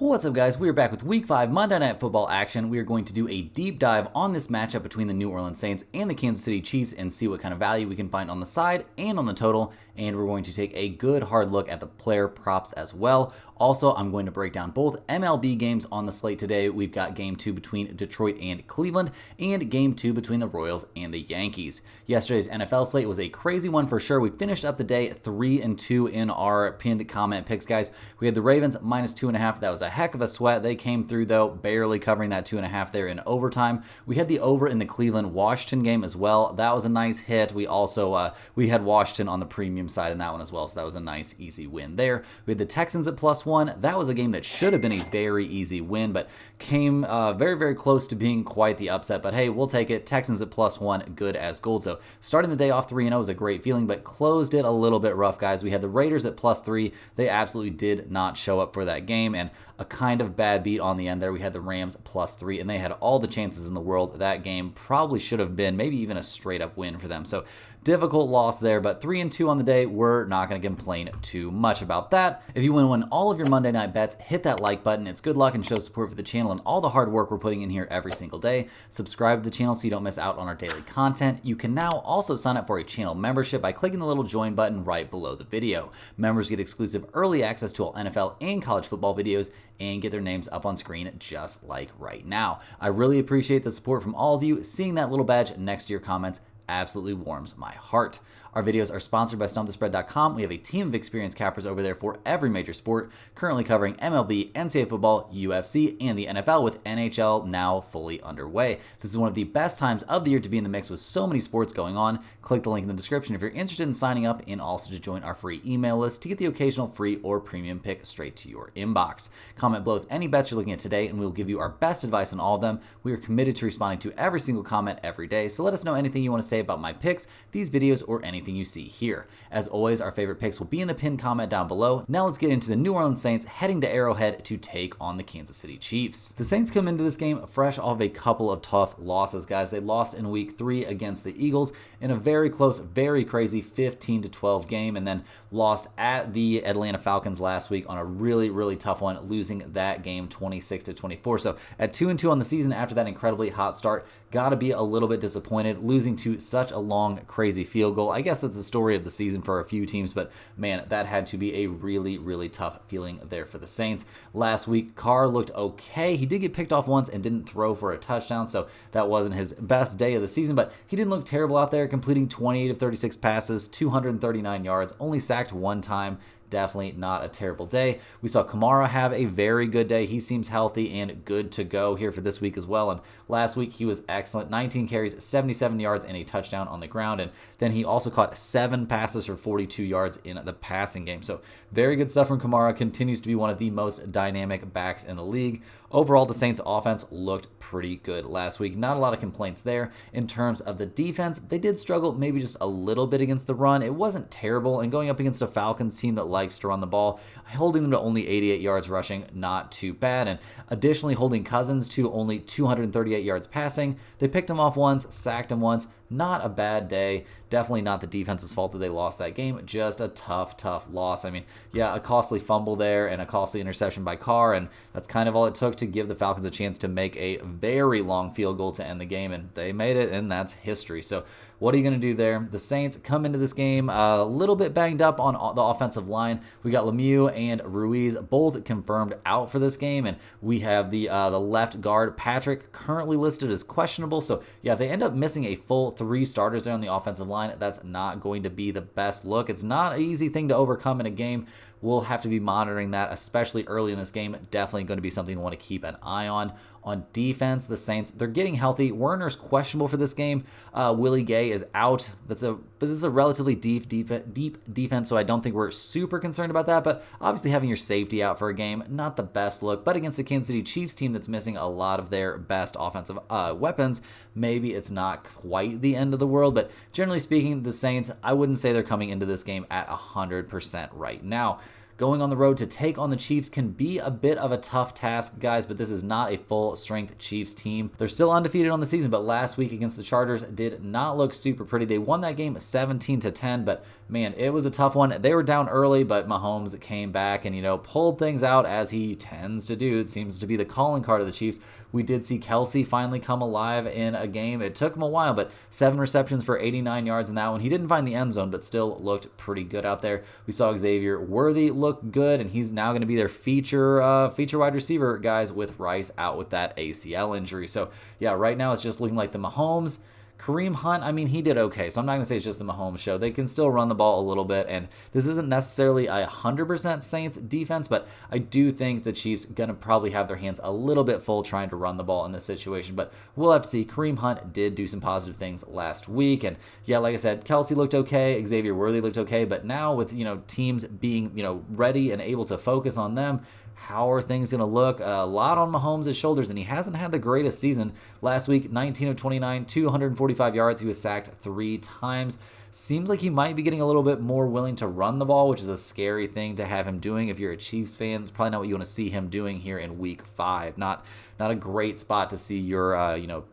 What's up, guys? We are back with Week 5 Monday Night Football action. We are going to do a deep dive on this matchup between the New Orleans Saints and the Kansas City Chiefs and see what kind of value we can find on the side and on the total. And we're going to take a good hard look at the player props as well. Also, I'm going to break down both MLB games on the slate today. We've got Game 2 between Detroit and Cleveland and Game 2 between the Royals and the Yankees. Yesterday's NFL slate was a crazy one for sure. We finished up the day 3-2 in our pinned comment picks, guys. We had the Ravens minus 2.5. That was a heck of a sweat. They came through, though, barely covering that 2.5 there in overtime. We had the over in the Cleveland-Washington game as well. That was a nice hit. We also we had Washington on the premium side in that one as well, so that was a nice, easy win there. We had the Texans at +1. That was a game that should have been a very easy win, but came very, very close to being quite the upset. But hey, we'll take it. Texans at +1, good as gold. So starting the day off 3-0 was a great feeling, but closed it a little bit rough, guys. We had the Raiders at +3. They absolutely did not show up for that game, and a kind of bad beat on the end there. We had the Rams +3, and they had all the chances in the world. That game probably should have been maybe even a straight up win for them. So difficult loss there, but 3-2 on the day. We're not going to complain too much about that. If you want to win all of your Monday night bets, hit that like button. It's good luck and shows support for the channel and all the hard work we're putting in here every single day. Subscribe to the channel so you don't miss out on our daily content. You can now also sign up for a channel membership by clicking the little join button right below the video. Members get exclusive early access to all NFL and college football videos and get their names up on screen just like right now. I really appreciate the support from all of you. Seeing that little badge next to your comments absolutely warms my heart. Our videos are sponsored by StumpTheSpread.com. We have a team of experienced cappers over there for every major sport, currently covering MLB, NCAA football, UFC, and the NFL, with NHL now fully underway. This is one of the best times of the year to be in the mix with so many sports going on. Click the link in the description if you're interested in signing up, and also to join our free email list to get the occasional free or premium pick straight to your inbox. Comment below with any bets you're looking at today, and we will give you our best advice on all of them. We are committed to responding to every single comment every day, so let us know anything you want to say about my picks, these videos, or anything you see here. As always, our favorite picks will be in the pinned comment down below. Now let's get into the New Orleans Saints heading to Arrowhead to take on the Kansas City Chiefs. The Saints come into this game fresh off a couple of tough losses, guys. They lost in week 3 against the Eagles in a very close, very crazy 15-12 game, and then lost at the Atlanta Falcons last week on a really, really tough one, losing that game 26-24. So at 2-2 on the season after that incredibly hot start, gotta be a little bit disappointed, losing to such a long, crazy field goal. I guess that's the story of the season for a few teams, but man, that had to be a really, really tough feeling there for the Saints. Last week, Carr looked okay. He did get picked off once and didn't throw for a touchdown, so that wasn't his best day of the season, but he didn't look terrible out there, completing 28 of 36 passes, 239 yards, only sacked one time. Definitely not a terrible day. We saw Kamara have a very good day. He seems healthy and good to go here for this week as well. And last week he was excellent. 19 carries, 77 yards, and a touchdown on the ground. And then he also caught 7 passes for 42 yards in the passing game. So very good stuff from Kamara. Continues to be one of the most dynamic backs in the league. Overall, the Saints offense looked pretty good last week. Not a lot of complaints there. In terms of the defense, they did struggle maybe just a little bit against the run. It wasn't terrible, and going up against a Falcons team that likes to run the ball, holding them to only 88 yards rushing, not too bad. And additionally, holding Cousins to only 238 yards passing. They picked him off once, sacked him once. Not a bad day. Definitely not the defense's fault that they lost that game. Just a tough, tough loss. I mean, yeah, a costly fumble there and a costly interception by Carr, and that's kind of all it took to give the Falcons a chance to make a very long field goal to end the game, and they made it, and that's history. So what are you going to do there? The Saints come into this game a little bit banged up on the offensive line. We got Lemieux and Ruiz both confirmed out for this game, and we have the left guard, Patrick, currently listed as questionable. So yeah, if they end up missing a full 3 starters there on the offensive line, that's not going to be the best look. It's not an easy thing to overcome in a game. We'll have to be monitoring that, especially early in this game. Definitely going to be something we want to keep an eye on. On defense, the Saints, they're getting healthy. Werner's questionable for this game. Willie Gay is out. But this is a relatively deep defense, so I don't think we're super concerned about that. But obviously having your safety out for a game, not the best look. But against the Kansas City Chiefs team that's missing a lot of their best offensive weapons, maybe it's not quite the end of the world. But generally speaking, the Saints, I wouldn't say they're coming into this game at 100% right now. going on the road to take on the Chiefs can be a bit of a tough task, guys, but this is not a full-strength Chiefs team. They're still undefeated on the season, but last week against the Chargers did not look super pretty. They won that game 17-10, but man, it was a tough one. They were down early, but Mahomes came back and, pulled things out as he tends to do. It seems to be the calling card of the Chiefs. We did see Kelsey finally come alive in a game. It took him a while, but 7 receptions for 89 yards in that one. He didn't find the end zone, but still looked pretty good out there. We saw Xavier Worthy look good, and he's now going to be their feature wide receiver, guys, with Rice out with that ACL injury. So, yeah, right now it's just looking like the Mahomes. Kareem Hunt, he did okay, so I'm not going to say it's just the Mahomes show. They can still run the ball a little bit, and this isn't necessarily a 100% Saints defense, but I do think the Chiefs going to probably have their hands a little bit full trying to run the ball in this situation, but we'll have to see. Kareem Hunt did do some positive things last week, and yeah, like I said, Kelsey looked okay, Xavier Worthy looked okay, but now with, teams being, ready and able to focus on them, how are things going to look? A lot on Mahomes' shoulders, and he hasn't had the greatest season. Last week, 19 of 29, 245 yards. He was sacked 3 times. Seems like he might be getting a little bit more willing to run the ball, which is a scary thing to have him doing. If you're a Chiefs fan, it's probably not what you want to see him doing here in Week 5. Not a great spot to see your,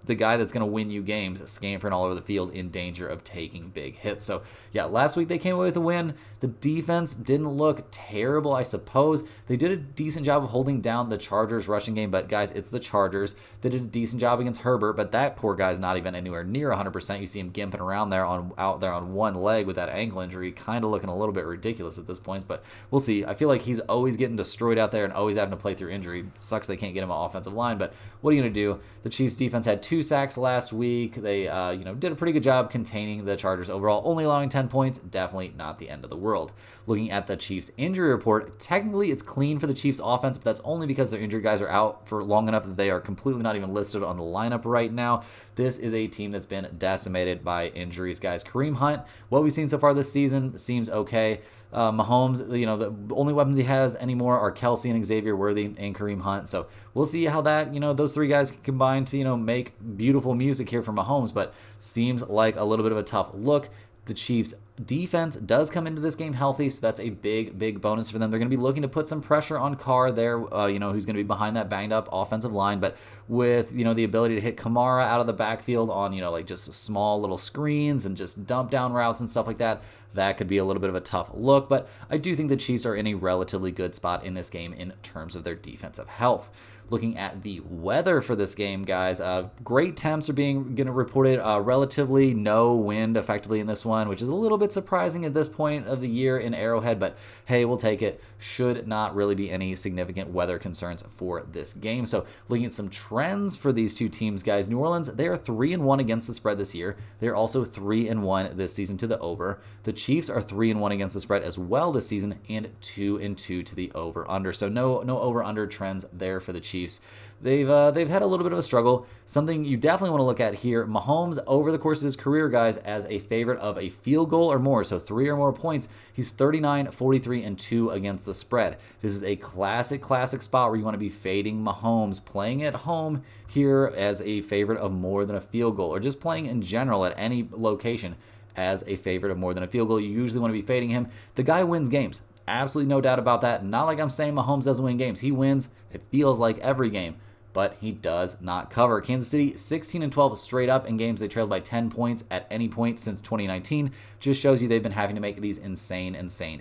the guy that's going to win you games scampering all over the field in danger of taking big hits. So, yeah, last week they came away with a win. The defense didn't look terrible, I suppose. They did a decent job of holding down the Chargers rushing game, but guys, it's the Chargers. They did a decent job against Herbert, but that poor guy's not even anywhere near 100%. You see him gimping around there out there on one leg with that ankle injury, kind of looking a little bit ridiculous at this point, but we'll see. I feel like he's always getting destroyed out there and always having to play through injury. Sucks they can't get him an offensive line, but what are you going to do? The Chiefs defense had 2 sacks last week. They did a pretty good job containing the Chargers overall, only allowing 10 points. Definitely not the end of the world. Looking at the Chiefs injury report, technically it's clean for the Chiefs offense, but that's only because their injured guys are out for long enough that they are completely not even listed on the lineup right now. This is a team that's been decimated by injuries, guys. Kareem Hunt, what we've seen so far this season seems okay. Mahomes, the only weapons he has anymore are Kelsey and Xavier Worthy and Kareem Hunt. So we'll see how that, those 3 guys can combine to, make beautiful music here for Mahomes, but seems like a little bit of a tough look. The Chiefs defense does come into this game healthy, so that's a big bonus for them. They're going to be looking to put some pressure on Carr there, who's going to be behind that banged up offensive line, but with, the ability to hit Kamara out of the backfield on, just small little screens and just dump down routes and stuff like that, that could be a little bit of a tough look, but I do think the Chiefs are in a relatively good spot in this game in terms of their defensive health. Looking at the weather for this game, guys, great temps are being reported. Relatively no wind effectively in this one, which is a little bit surprising at this point of the year in Arrowhead, but hey, we'll take it. Should not really be any significant weather concerns for this game. So looking at some trends for these two teams, guys, New Orleans, they are 3-1 against the spread this year. They're also 3-1 this season to the over. The Chiefs are 3-1 against the spread as well this season and 2-2 to the over/under. So no over/under trends there for the Chiefs. They've had a little bit of a struggle. Something you definitely want to look at here, Mahomes over the course of his career, guys, as a favorite of a field goal or more, so 3 or more points, he's 39, 43, and 2 against the spread. This is a classic spot where you want to be fading Mahomes, playing at home here as a favorite of more than a field goal, or just playing in general at any location as a favorite of more than a field goal. You usually want to be fading him. The guy wins games. Absolutely no doubt about that. Not like I'm saying Mahomes doesn't win games. He wins, it feels like, every game, but he does not cover. Kansas City, 16-12 straight up in games they trailed by 10 points at any point since 2019. Just shows you they've been having to make these insane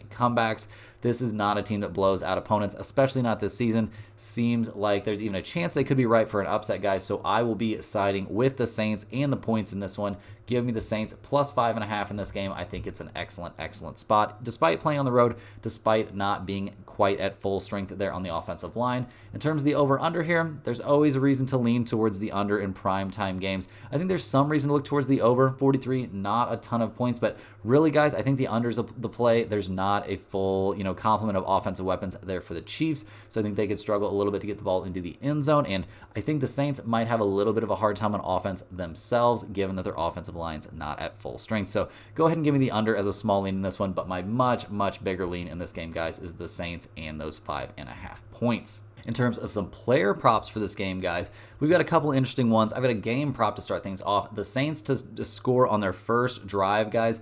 comebacks. This is not a team that blows out opponents, especially not this season. Seems like there's even a chance they could be right for an upset, guys, so I will be siding with the Saints and the points in this one. Give me the Saints plus 5.5 in this game. I think it's an excellent spot, despite playing on the road, despite not being quite at full strength there on the offensive line. In terms of the over-under here, there's always a reason to lean towards the under in primetime games. I think there's some reason to look towards the over. 43, not a ton of points, but really, guys, I think the under's the play. There's not a full, complement of offensive weapons there for the Chiefs, so I think they could struggle a little bit to get the ball into the end zone, and I think the Saints might have a little bit of a hard time on offense themselves, given that their offensive line's not at full strength. So go ahead and give me the under as a small lean in this one, but my much bigger lean in this game, guys, is the Saints and those 5.5 points. In terms of some player props for this game, guys, we've got a couple interesting ones. I've got a game prop to start things off. The Saints to score on their first drive, guys.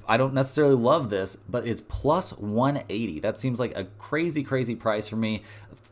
I don't necessarily love this, but it's plus 180. That seems like a crazy, crazy price for me.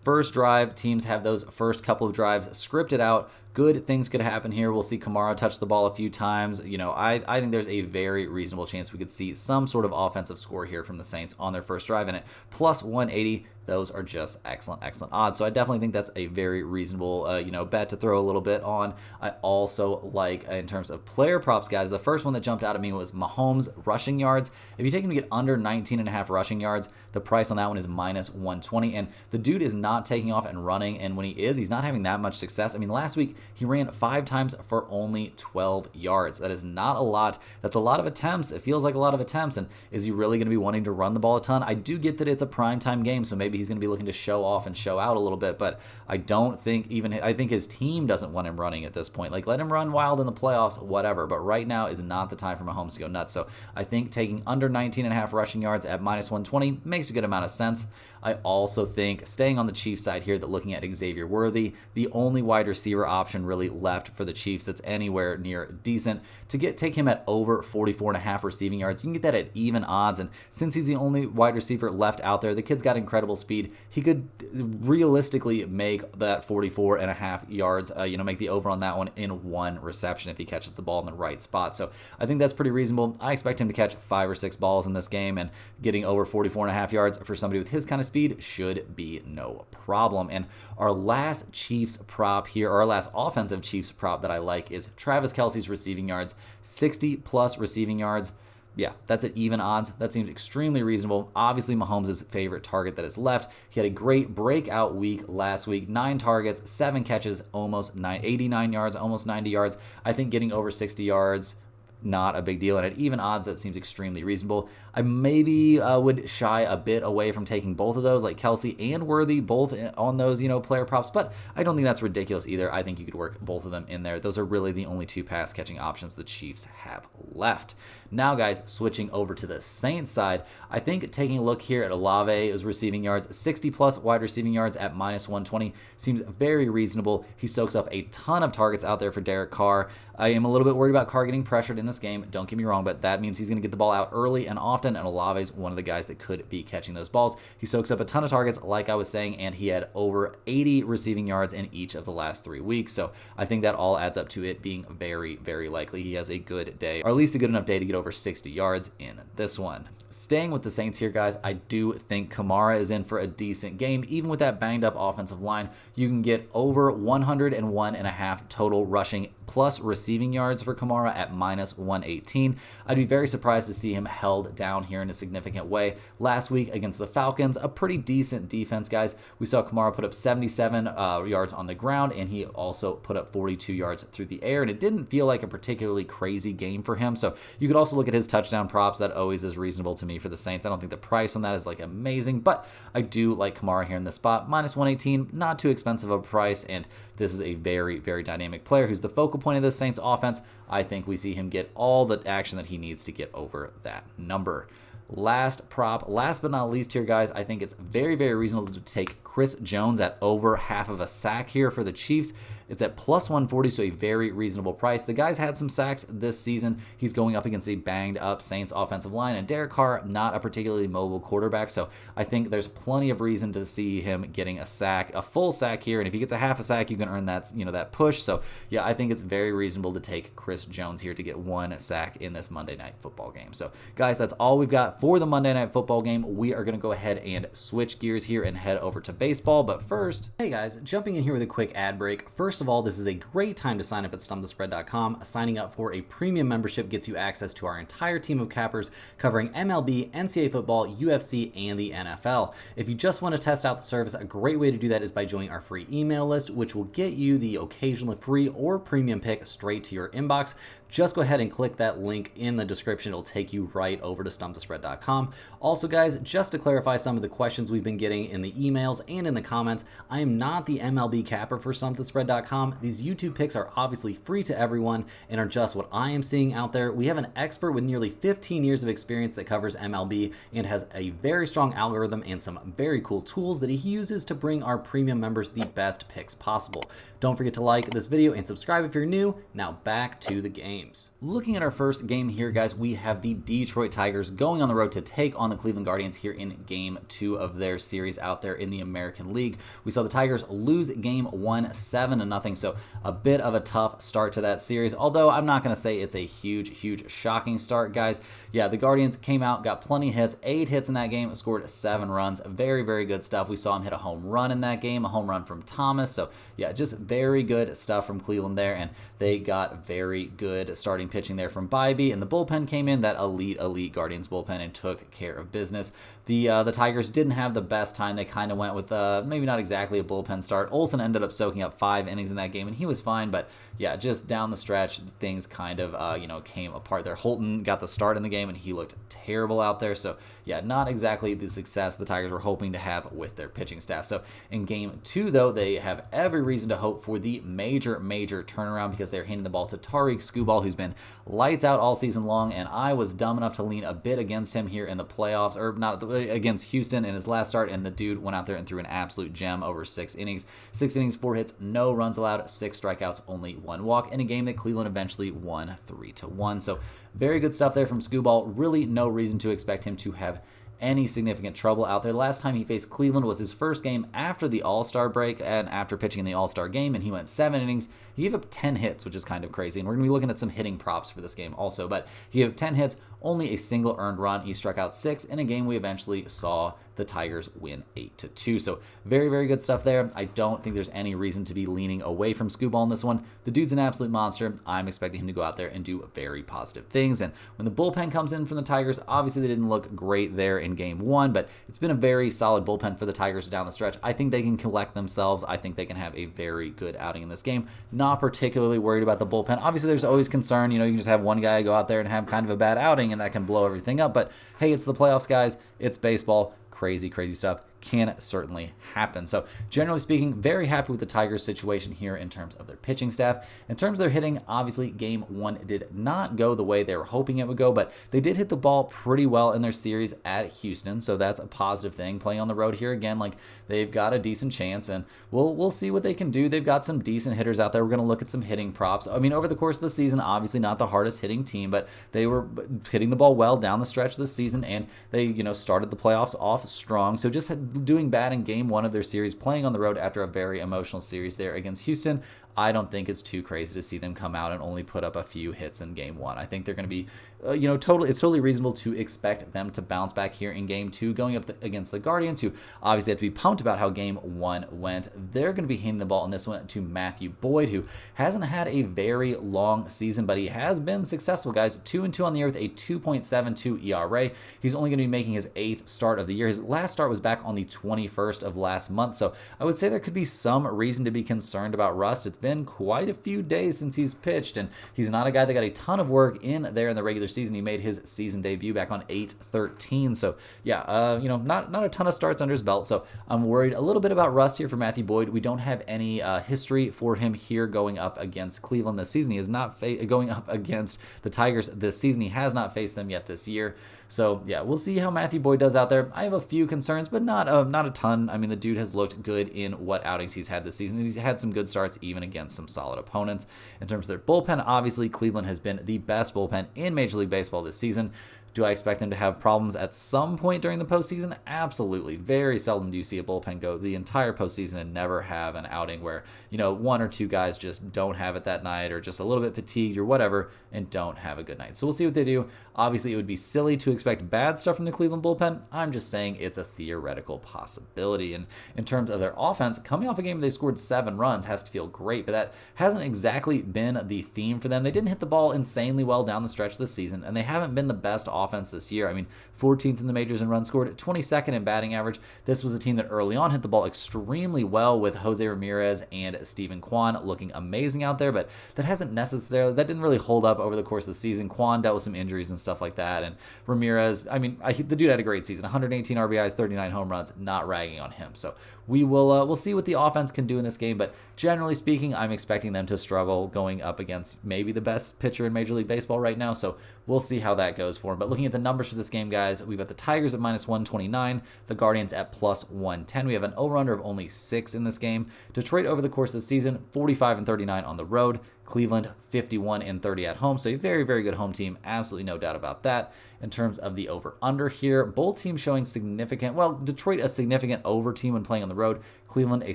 First drive, teams have those first couple of drives scripted out. Good things could happen here. We'll see Kamara touch the ball a few times. I think there's a very reasonable chance we could see some sort of offensive score here from the Saints on their first drive. And at plus 180, those are just excellent, excellent odds. So I definitely think that's a very reasonable, bet to throw a little bit on. I also like, in terms of player props, guys, the first one that jumped out at me was Mahomes rushing yards. If you take him to get under 19.5 rushing yards, the price on that one is minus 120. And the dude is not taking off and running. And when he is, he's not having that much success. I mean, last week, he ran 5 times for only 12 yards. That is not a lot. That's a lot of attempts. It feels like a lot of attempts. And is he really going to be wanting to run the ball a ton? I do get that it's a primetime game, so maybe he's going to be looking to show off and show out a little bit, but I think his team doesn't want him running at this point. Like, let him run wild in the playoffs, whatever. But right now is not the time for Mahomes to go nuts. So I think taking under 19.5 rushing yards at minus 120 makes a good amount of sense. I also think, staying on the Chiefs side here, that looking at Xavier Worthy, the only wide receiver option really left for the Chiefs that's anywhere near decent, to take him at over 44.5 receiving yards. You can get that at even odds, and since he's the only wide receiver left out there, the kid's got incredible speed. He could realistically make that 44.5 yards, make the over on that one in one reception if he catches the ball in the right spot. So I think that's pretty reasonable. I expect him to catch 5 or 6 balls in this game, and getting over 44.5 yards for somebody with his kind of speed should be no problem. And our last Chiefs prop here, or our last offensive Chiefs prop that I like, is Travis Kelce's receiving yards, 60 plus receiving yards. Yeah, that's at even odds. That seems extremely reasonable. Obviously, Mahomes' favorite target that is left. He had a great breakout week last week. 9 targets, 7 catches, almost 89 yards, almost 90 yards. I think getting over 60 yards, not a big deal. And at even odds, that seems extremely reasonable. I maybe would shy a bit away from taking both of those, like Kelce and Worthy, both on those, player props, but I don't think that's ridiculous either. I think you could work both of them in there. Those are really the only 2 pass catching options the Chiefs have left. Now, guys, switching over to the Saints side, I think taking a look here at Olave's receiving yards, 60 plus wide receiving yards at minus 120 seems very reasonable. He soaks up a ton of targets out there for Derek Carr. I am a little bit worried about Carr getting pressured in this game. Don't get me wrong, but that means he's going to get the ball out early and often, and Olave's one of the guys that could be catching those balls. He soaks up a ton of targets, like I was saying, and he had over 80 receiving yards in each of the last 3 weeks. So I think that all adds up to it being very, very likely he has a good day, or at least a good enough day to get over 60 yards in this one. Staying with the Saints here, guys, I do think Kamara is in for a decent game. Even with that banged up offensive line, you can get over 101.5 total rushing plus receiving yards for Kamara at minus 118. I'd be very surprised to see him held down here in a significant way. Last week against the Falcons, a pretty decent defense, guys. We saw Kamara put up 77 yards on the ground, and he also put up 42 yards through the air, and it didn't feel like a particularly crazy game for him. So you could also look at his touchdown props. That always is reasonable to me for the Saints. I don't think the price on that is like amazing, but I do like Kamara here in this spot. Minus 118, not too expensive of a price, and this is a very, very dynamic player who's the focal point of the Saints offense. I think we see him get all the action that he needs to get over that number. Last prop, last but not least here, guys, I think it's very, very reasonable to take Chris Jones at over half of a sack here for the Chiefs. It's at plus 140, so a very reasonable price. The guy's had some sacks this season. He's going up against a banged up Saints offensive line, and Derek Carr, not a particularly mobile quarterback, so I think there's plenty of reason to see him getting a sack, a full sack here, and if he gets a half a sack, you can earn that, that push. So yeah, I think it's very reasonable to take Chris Jones here to get 1 sack in this Monday Night Football game. So guys, that's all we've got for the Monday Night Football game. We are going to go ahead and switch gears here and head over to baseball, but first, hey guys, jumping in here with a quick ad break. First of all, this is a great time to sign up at stumpthespread.com. Signing up for a premium membership gets you access to our entire team of cappers covering MLB, NCAA football, UFC, and the NFL. If you just want to test out the service, a great way to do that is by joining our free email list, which will get you the occasional free or premium pick straight to your inbox. Just go ahead and click that link in the description. It'll take you right over to stumpthespread.com. Also, guys, just to clarify some of the questions we've been getting in the emails and in the comments, I am not the MLB capper for stumpthespread.com. These YouTube picks are obviously free to everyone and are just what I am seeing out there. We have an expert with nearly 15 years of experience that covers MLB and has a very strong algorithm and some very cool tools that he uses to bring our premium members the best picks possible. Don't forget to like this video and subscribe if you're new. Now back to the games. Looking at our first game here, guys, we have the Detroit Tigers going on the road to take on the Cleveland Guardians here in Game 2 of their series out there in the American League. We saw the Tigers lose Game 1 7-0, so a bit of a tough start to that series, although I'm not going to say it's a huge shocking start, guys. Yeah, the Guardians came out, got plenty of hits, 8 hits in that game, scored 7 runs. Very good stuff. We saw him hit a home run in that game, a home run from Thomas, so yeah, just very good stuff from Cleveland there, and they got very good starting pitching there from Bybee, and the bullpen came in, that elite Guardians bullpen, and took care of business. The Tigers didn't have the best time. They kind of went with maybe not exactly a bullpen start. Olsen ended up soaking up 5 innings in that game, and he was fine, but yeah, just down the stretch, things kind of came apart there. Holton got the start in the game, and he looked terrible out there, so yeah, not exactly the success the Tigers were hoping to have with their pitching staff. So in Game 2, though, they have every reason to hope for the major turnaround, because they're handing the ball to Tariq Skubal, who's been lights out all season long, and I was dumb enough to lean a bit against him here in the playoffs, or not against Houston in his last start, and the dude went out there and threw an absolute gem over 6 innings. 6 innings, 4 hits, no runs allowed, 6 strikeouts, only 1 walk in a game that Cleveland eventually won 3-1. So very good stuff there from Skubal. Really no reason to expect him to have any significant trouble out there. Last time he faced Cleveland was his first game after the All-Star break and after pitching in the All-Star game, and he went 7 innings. He gave up 10 hits, which is kind of crazy, and we're going to be looking at some hitting props for this game also, but he gave 10 hits, only a single earned run. He struck out 6 in a game we eventually saw the Tigers win 8-2. So very good stuff there. I don't think there's any reason to be leaning away from Skubal in this one. The dude's an absolute monster. I'm expecting him to go out there and do very positive things. And when the bullpen comes in from the Tigers, obviously they didn't look great there in Game 1, but it's been a very solid bullpen for the Tigers down the stretch. I think they can collect themselves. I think they can have a very good outing in this game. Not particularly worried about the bullpen. Obviously there's always concern. You can just have one guy go out there and have kind of a bad outing, and that can blow everything up. But hey, it's the playoffs, guys. It's baseball. Crazy stuff can certainly happen. So generally speaking, very happy with the Tigers situation here in terms of their pitching staff. In terms of their hitting, obviously Game 1 did not go the way they were hoping it would go, but they did hit the ball pretty well in their series at Houston, so that's a positive thing. Playing on the road here again, like, they've got a decent chance, and we'll see what they can do. They've got some decent hitters out there. We're going to look at some hitting props. I mean, over the course of the season, obviously not the hardest hitting team, but they were hitting the ball well down the stretch of the season, and they started the playoffs off strong. So just doing bad in Game 1 of their series, playing on the road after a very emotional series there against Houston, I don't think it's too crazy to see them come out and only put up a few hits in Game 1. I think they're going to be, it's totally reasonable to expect them to bounce back here in Game 2, going up against the Guardians, who obviously have to be pumped about how Game 1 went. They're going to be handing the ball in this one to Matthew Boyd, who hasn't had a very long season, but he has been successful, guys. 2-2 on the year with a 2.72 ERA. He's only going to be making his 8th start of the year. His last start was back on the 21st of last month, so I would say there could be some reason to be concerned about rust. It's been quite a few days since he's pitched, and he's not a guy that got a ton of work in there in the regular season. He made his season debut back on 8/13, so yeah, not a ton of starts under his belt, so I'm worried a little bit about rust here for Matthew Boyd. We don't have any history for him here going up against Cleveland this season. He is not going up against the Tigers this season. He has not faced them yet this year. So yeah, we'll see how Matthew Boyd does out there. I have a few concerns, but not a ton. I mean, the dude has looked good in what outings he's had this season. He's had some good starts even against some solid opponents. In terms of their bullpen, obviously Cleveland has been the best bullpen in Major League Baseball this season. Do I expect them to have problems at some point during the postseason? Absolutely. Very seldom do you see a bullpen go the entire postseason and never have an outing where, one or two guys just don't have it that night, or just a little bit fatigued or whatever, and don't have a good night. So we'll see what they do. Obviously, it would be silly to expect bad stuff from the Cleveland bullpen. I'm just saying it's a theoretical possibility. And in terms of their offense, coming off a game where they scored 7 runs has to feel great, but that hasn't exactly been the theme for them. They didn't hit the ball insanely well down the stretch this season, and they haven't been the best offense this year. I mean, 14th in the majors in runs scored, 22nd in batting average. This was a team that early on hit the ball extremely well, with Jose Ramirez and Steven Kwan looking amazing out there, but that didn't really hold up over the course of the season. Kwan dealt with some injuries and stuff like that, and Ramirez, the dude had a great season, 118 RBIs, 39 home runs, not ragging on him. So we'll see what the offense can do in this game, but generally speaking, I'm expecting them to struggle going up against maybe the best pitcher in Major League Baseball right now, so we'll see how that goes for him. But looking at the numbers for this game, guys, we've got the Tigers at -129, the Guardians at +110. We have an over-under of only 6 in this game. Detroit over the course of the season, 45-39 on the road. Cleveland 51-30 at home. So a very, very good home team. Absolutely no doubt about that. In terms of the over-under here, both teams showing significant, well, Detroit a significant over team when playing on the road. Cleveland a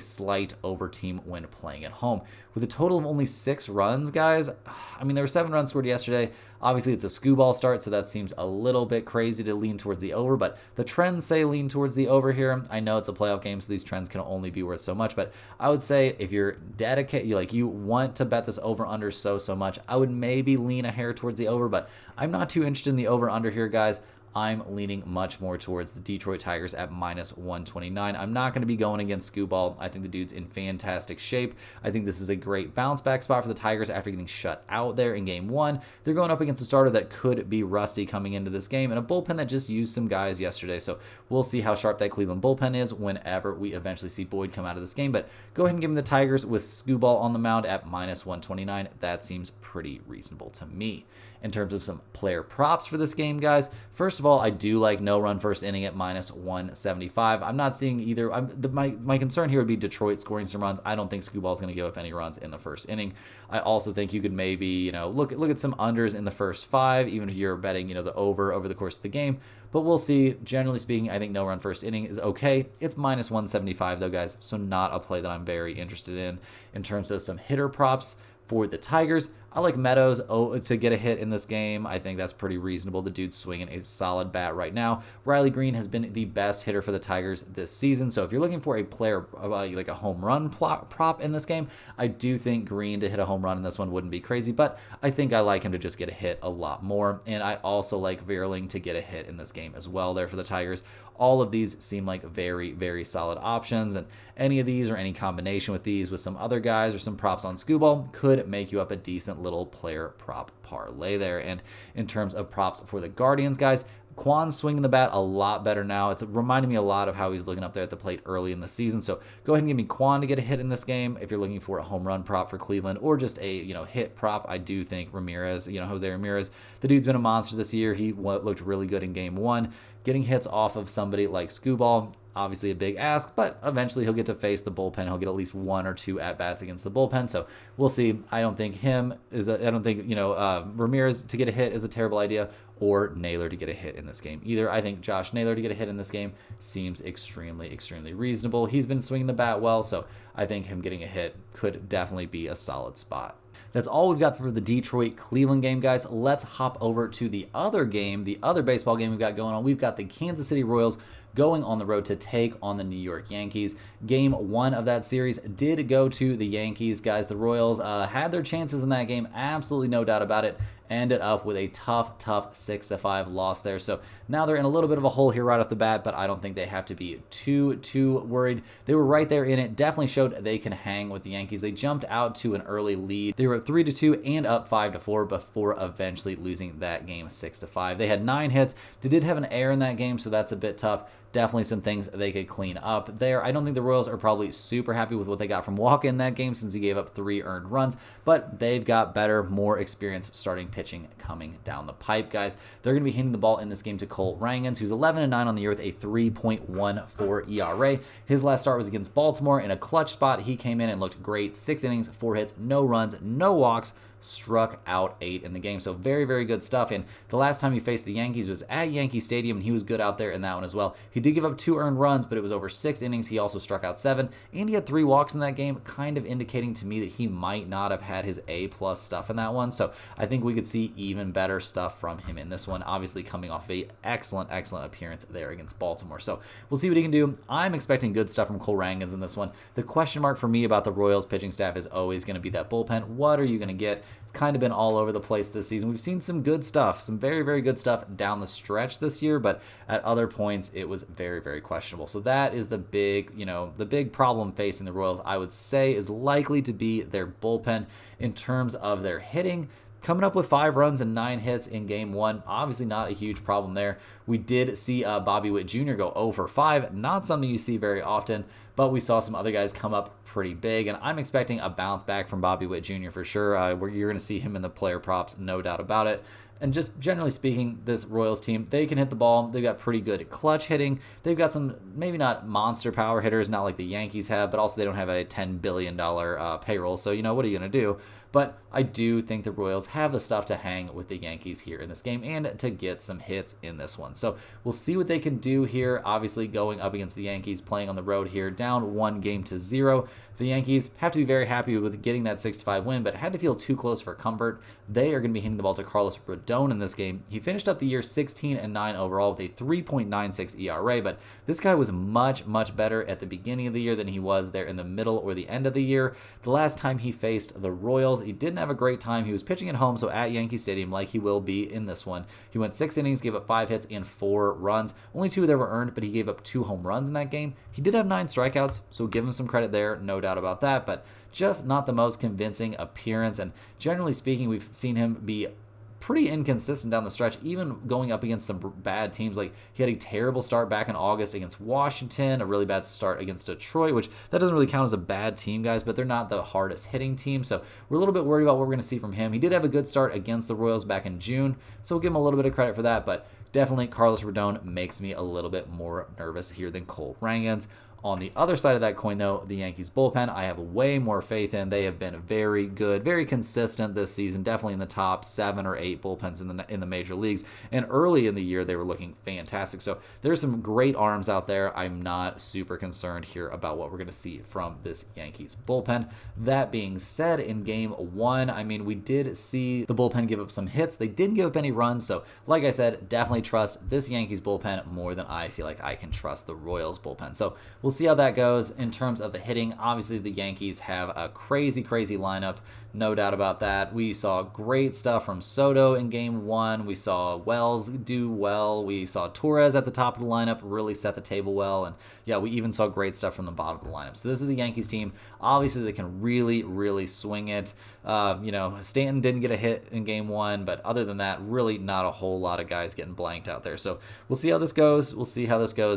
slight over team when playing at home. With a total of only 6 runs, guys, I mean, there were 7 runs scored yesterday. Obviously, it's a skoo ball start, so that seems a little bit crazy to lean towards the over, but the trends say lean towards the over here. I know it's a playoff game, so these trends can only be worth so much, but I would say if you're dedicated, like you want to bet this over-under so much, I would maybe lean a hair towards the over, but I'm not too interested in the over-under here, guys. I'm leaning much more towards the Detroit Tigers at -129. I'm not going to be going against Scooball. I think the dude's in fantastic shape. I think this is a great bounce back spot for the Tigers after getting shut out there in game 1. They're going up against a starter that could be rusty coming into this game and a bullpen that just used some guys yesterday. So we'll see how sharp that Cleveland bullpen is whenever we eventually see Boyd come out of this game. But go ahead and give me the Tigers with Scooball on the mound at -129. That seems pretty reasonable to me. In terms of some player props for this game, guys, first of all, I do like no run first inning at -175. I'm not seeing either. My concern here would be Detroit scoring some runs. I don't think Scooball is going to give up any runs in the first inning. I also think you could maybe, look at some unders in the first 5, even if you're betting, the over the course of the game. But we'll see. Generally speaking, I think no run first inning is okay. It's -175 though, guys, so not a play that I'm very interested in. In terms of some hitter props for the Tigers, I like Meadows to get a hit in this game. I think that's pretty reasonable. The dude's swinging a solid bat right now. Riley Green has been the best hitter for the Tigers this season. So if you're looking for a player like a home run prop in this game, I do think Green to hit a home run in this one wouldn't be crazy. But I think I like him to just get a hit a lot more. And I also like Verling to get a hit in this game as well there for the Tigers. All of these seem like very, very solid options. And any of these or any combination with these with some other guys or some props on Scooball could make you up a decent little player prop parlay there. And in terms of props for the Guardians, guys, Kwan's swinging the bat a lot better now. It's reminding me a lot of how he's looking up there at the plate early in the season. So go ahead and give me Kwan to get a hit in this game if you're looking for a home run prop for Cleveland or just a hit prop. I do think Ramirez, Jose Ramirez, the dude's been a monster this year. He looked really good in game 1. Getting hits off of somebody like Scooball, obviously a big ask, but eventually he'll get to face the bullpen. He'll get at least 1 or 2 at-bats against the bullpen, so we'll see. I don't think Ramirez to get a hit is a terrible idea, or Naylor to get a hit in this game either. I think Josh Naylor to get a hit in this game seems extremely, extremely reasonable. He's been swinging the bat well, so I think him getting a hit could definitely be a solid spot. That's all we've got for the Detroit-Cleveland game, guys. Let's hop over to the other game, the other baseball game we've got going on. We've got the Kansas City Royals going on the road to take on the New York Yankees. Game 1 of that series did go to the Yankees, guys. The Royals had their chances in that game, absolutely no doubt about it. Ended up with a tough 6-5 loss there. So now they're in a little bit of a hole here right off the bat, but I don't think they have to be too worried. They were right there in it. Definitely showed they can hang with the Yankees. They jumped out to an early lead. They were up 3-2 and up 5-4 before eventually losing that game 6-5. They had 9 hits. They did have an error in that game, so that's a bit tough. Definitely some things they could clean up there. I don't think the Royals are probably super happy with what they got from Walker in that game since he gave up 3 earned runs, but they've got better, more experienced starting pitching coming down the pipe, guys. They're going to be hitting the ball in this game to Colt Rangans, who's 11-9 on the year with a 3.14 ERA. His last start was against Baltimore in a clutch spot. He came in and looked great. 6 innings, 4 hits, no runs, no walks. Struck out 8 in the game. So very, very good stuff. And the last time he faced the Yankees was at Yankee Stadium, and he was good out there in that one as well. He did give up 2 earned runs, but it was over 6 innings. He also struck out 7, and he had 3 walks in that game, kind of indicating to me that he might not have had his A-plus stuff in that one. So I think we could see even better stuff from him in this one, obviously coming off a excellent appearance there against Baltimore. So we'll see what he can do. I'm expecting good stuff from Cole Rangans in this one. The question mark for me about the Royals pitching staff is always going to be that bullpen. What are you going to get? It's kind of been all over the place this season. We've seen some good stuff, some very, very good stuff down the stretch this year, but at other points it was very, very questionable. So that is the big, the big problem facing the Royals, I would say, is likely to be their bullpen. In terms of their hitting, coming up with 5 runs and 9 hits in game 1, obviously not a huge problem there. We did see Bobby Witt Jr. go 0 for 5, not something you see very often, but we saw some other guys come up pretty big, and I'm expecting a bounce back from Bobby Witt Jr. for sure. Where you're going to see him in the player props, no doubt about it. And just generally speaking, this Royals team, they can hit the ball. They've got pretty good clutch hitting. They've got some, maybe not monster power hitters, not like the Yankees have, but also they don't have a $10 billion payroll. So, what are you going to do? But I do think the Royals have the stuff to hang with the Yankees here in this game and to get some hits in this one. So we'll see what they can do here. Obviously, going up against the Yankees, playing on the road here, down 1-0. The Yankees have to be very happy with getting that 6-5 win, but had to feel too close for comfort. They are going to be hitting the ball to Carlos Rodon in this game. He finished up the year 16-9 overall with a 3.96 ERA, but this guy was much, much better at the beginning of the year than he was there in the middle or the end of the year. The last time he faced the Royals, he didn't have a great time. He was pitching at home, so at Yankee Stadium, like he will be in this one. He went 6 innings, gave up 5 hits and 4 runs. Only 2 that were earned, but he gave up 2 home runs in that game. He did have 9 strikeouts, so give him some credit there, no doubt about that, but just not the most convincing appearance. And generally speaking, we've seen him be pretty inconsistent down the stretch, even going up against some bad teams. Like, he had a terrible start back in August against Washington, a really bad start against Detroit, which that doesn't really count as a bad team, guys, but they're not the hardest hitting team. So we're a little bit worried about what we're going to see from him. He did have a good start against the Royals back in June, so we'll give him a little bit of credit for that, but definitely Carlos Rodon makes me a little bit more nervous here than Cole Rangans. On the other side of that coin, though, the Yankees bullpen, I have way more faith in. They have been very good, very consistent this season, definitely in the top 7 or 8 bullpens in the major leagues. And early in the year, they were looking fantastic. So there's some great arms out there. I'm not super concerned here about what we're going to see from this Yankees bullpen. That being said, in game 1, I mean, we did see the bullpen give up some hits. They didn't give up any runs. So like I said, definitely trust this Yankees bullpen more than I feel like I can trust the Royals bullpen. So we'll see how that goes in terms of the hitting. Obviously, the Yankees have a crazy lineup, no doubt about that. We saw great stuff from Soto in game 1. We saw Wells do well. We saw Torres at the top of the lineup really set the table well. And yeah, we even saw great stuff from the bottom of the lineup. So this is a Yankees team. Obviously, they can really swing it. Stanton didn't get a hit in game 1, but other than that, really not a whole lot of guys getting blanked out there. So we'll see how this goes.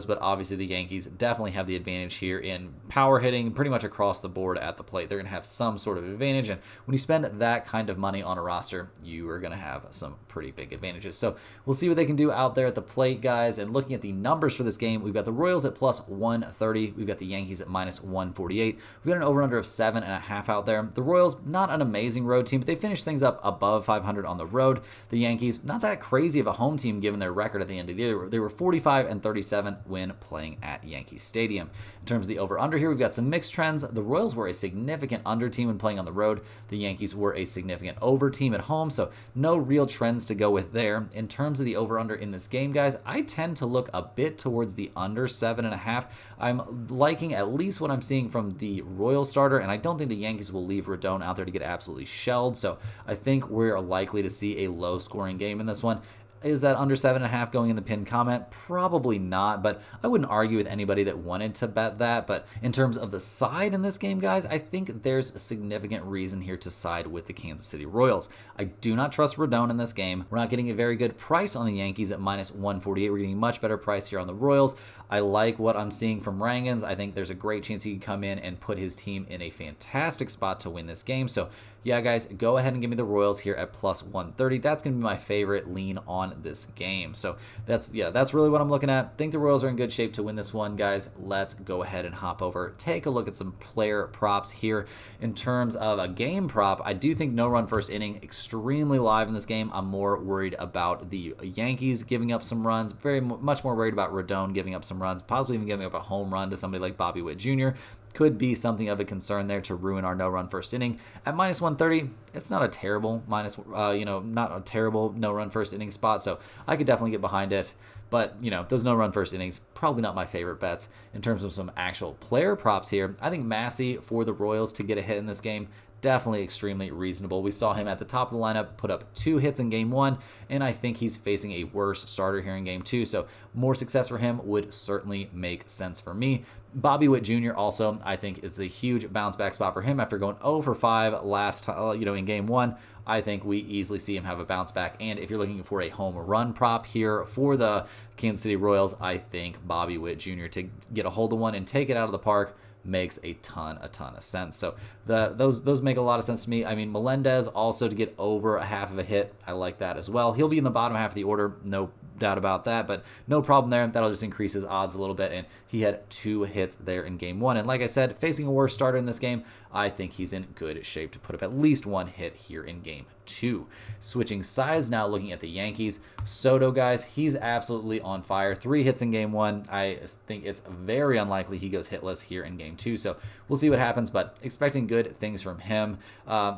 But obviously, the Yankees definitely have the advantage here in power hitting pretty much across the board at the plate. They're going to have some sort of advantage, and when you spend that kind of money on a roster, you are going to have some pretty big advantages. So we'll see what they can do out there at the plate, guys. And looking at the numbers for this game, we've got the Royals at plus 130. We've got the Yankees at minus 148. We've got an over-under of 7.5 out there. The Royals, not an amazing road team, but they finished things up above 500 on the road. The Yankees, not that crazy of a home team given their record at the end of the year. They were 45-37 when playing at Yankee Stadium. In terms of the over-under here, we've got some mixed trends. The Royals were a significant under team when playing on the road. The Yankees were a significant over team at home, so no real trends to go with there. In terms of the over-under in this game, guys, I tend to look a bit towards the under 7.5. I'm liking at least what I'm seeing from the Royals starter, and I don't think the Yankees will leave Rodon out there to get absolutely shelled, so I think we're likely to see a low-scoring game in this one. Is that under 7.5 going in the pinned comment? Probably not, but I wouldn't argue with anybody that wanted to bet that. But in terms of the side in this game, guys, I think there's a significant reason here to side with the Kansas City Royals. I do not trust Rodon in this game. We're not getting a very good price on the Yankees at minus 148. We're getting a much better price here on the Royals. I like what I'm seeing from Rangans. I think there's a great chance he can come in and put his team in a fantastic spot to win this game. So yeah, guys, go ahead and give me the Royals here at plus 130. That's going to be my favorite lean on this game. So that's really what I'm looking at. Think the Royals are in good shape to win this one, guys. Let's go ahead and hop over. Take a look at some player props here. In terms of a game prop, I do think no run first inning extremely live in this game. I'm more worried about the Yankees giving up some runs. Much more worried about Rodon giving up some runs, possibly even giving up a home run to somebody like Bobby Witt Jr. Could be something of a concern there to ruin our no-run first inning. At minus 130, it's not a terrible not a terrible no-run first inning spot, so I could definitely get behind it. But, those no-run first innings, probably not my favorite bets. In terms of some actual player props here, I think Massey for the Royals to get a hit in this game, definitely extremely reasonable. We saw him at the top of the lineup put up 2 hits in game 1, and I think he's facing a worse starter here in game 2, so more success for him would certainly make sense for me. Bobby Witt Jr. also, I think it's a huge bounce back spot for him after going 0 for 5 last in game 1. I think we easily see him have a bounce back. And if you're looking for a home run prop here for the Kansas City Royals, I think Bobby Witt Jr. to get a hold of one and take it out of the park, makes a ton of sense. So those make a lot of sense to me. I mean, Melendez also to get over a half of a hit. I like that as well. He'll be in the bottom half of the order, no doubt about that, but no problem there. That'll just increase his odds a little bit, and he had 2 hits there in game 1. And like I said, facing a worse starter in this game, I think he's in good shape to put up at least 1 hit here in game 2. Switching sides now, looking at the Yankees. Soto, guys, he's absolutely on fire. 3 hits in game 1. I think it's very unlikely he goes hitless here in game 2, so we'll see what happens, but expecting good things from him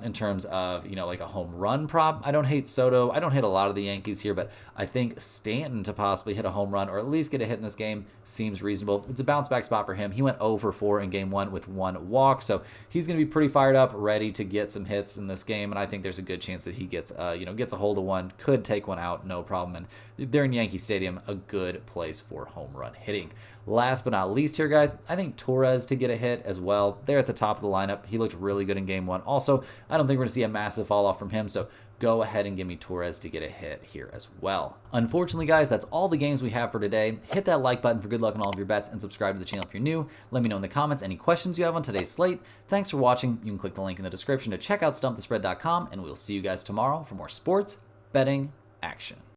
in terms of, like a home run prop. I don't hate Soto. I don't hate a lot of the Yankees here, but I think Stanton to possibly hit a home run or at least get a hit in this game seems reasonable. It's a bounce back spot for him. He went 0 for 4 in game 1 with 1 walk, so he's going to be pretty fired up, ready to get some hits in this game, and I think there's a good chance that he gets a hold of one, could take one out, no problem. And they're in Yankee Stadium, a good place for home run hitting. Last but not least here, guys, I think Torres to get a hit as well. They're at the top of the lineup. He looked really good in game 1. Also, I don't think we're going to see a massive fall off from him, so go ahead and give me Torres to get a hit here as well. Unfortunately, guys, that's all the games we have for today. Hit that like button for good luck on all of your bets and subscribe to the channel if you're new. Let me know in the comments any questions you have on today's slate. Thanks for watching. You can click the link in the description to check out stumpthespread.com, and we'll see you guys tomorrow for more sports betting action.